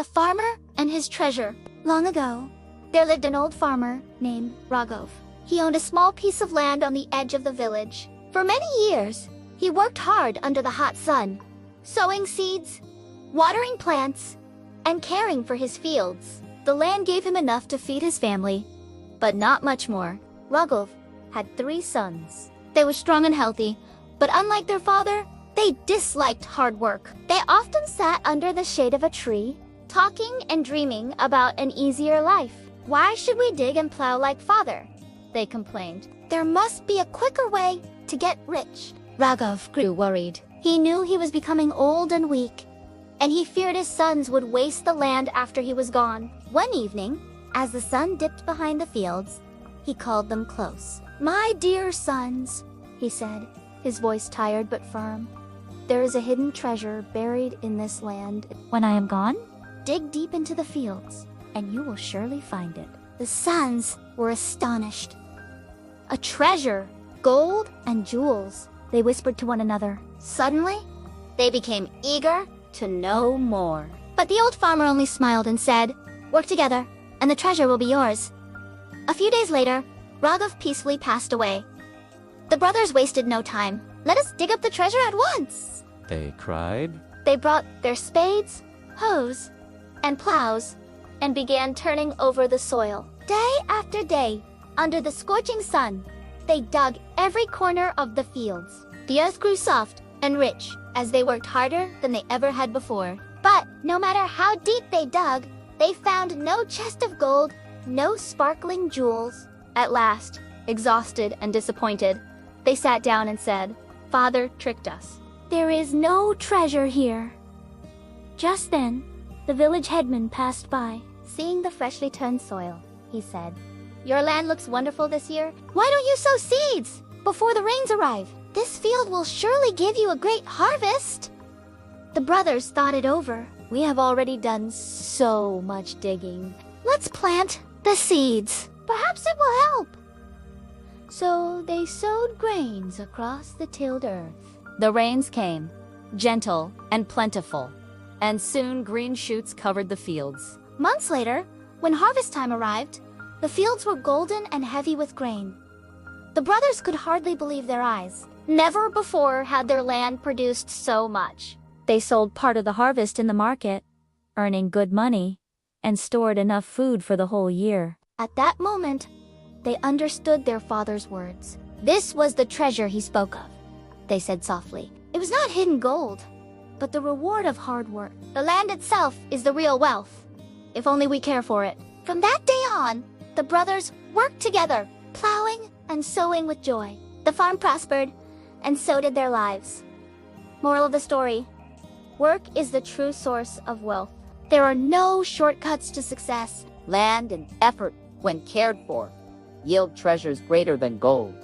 The Farmer and His Treasure. Long ago, there lived an old farmer named Raghov. He owned a small piece of land on the edge of the village. For many years, he worked hard under the hot sun, sowing seeds, watering plants, and caring for his fields. The land gave him enough to feed his family, but not much more. Raghov had 3 sons. They were strong and healthy, but unlike their father, they disliked hard work. They often sat under the shade of a tree, talking and dreaming about an easier life. "Why should we dig and plow like father?" they complained. "There must be a quicker way to get rich." Raghov grew worried. He knew he was becoming old and weak, and he feared his sons would waste the land after he was gone. One evening, as the sun dipped behind the fields, he called them close. "My dear sons," he said, his voice tired but firm, "there is a hidden treasure buried in this land. When I am gone, dig deep into the fields, and you will surely find it." The sons were astonished. "A treasure, gold and jewels," they whispered to one another. Suddenly, they became eager to know more. But the old farmer only smiled and said, "Work together, and the treasure will be yours." A few days later, Raghov peacefully passed away. The brothers wasted no time. "Let us dig up the treasure at once," they cried. They brought their spades, hoes, and plows, and began turning over the soil. Day after day, under the scorching sun, they dug every corner of the fields. The earth grew soft and rich as they worked harder than they ever had before. But no matter how deep they dug, they found no chest of gold, no sparkling jewels. At last, exhausted and disappointed, they sat down and said, "Father tricked us. There is no treasure here." Just then, the village headman passed by. Seeing the freshly turned soil, he said, "Your land looks wonderful this year. Why don't you sow seeds before the rains arrive? This field will surely give you a great harvest." The brothers thought it over. "We have already done so much digging. Let's plant the seeds. Perhaps it will help." So they sowed grains across the tilled earth. The rains came, gentle and plentiful, and soon green shoots covered the fields. Months later, when harvest time arrived, the fields were golden and heavy with grain. The brothers could hardly believe their eyes. Never before had their land produced so much. They sold part of the harvest in the market, earning good money, and stored enough food for the whole year. At that moment, they understood their father's words. This was the treasure he spoke of, they said softly. It was not hidden gold, but the reward of hard work. The land itself is the real wealth, if only we care for it. From that day on, the brothers worked together, plowing and sowing with joy. The farm prospered, and so did their lives. Moral of the story: work is the true source of wealth. There are no shortcuts to success. Land and effort, when cared for, yield treasures greater than gold.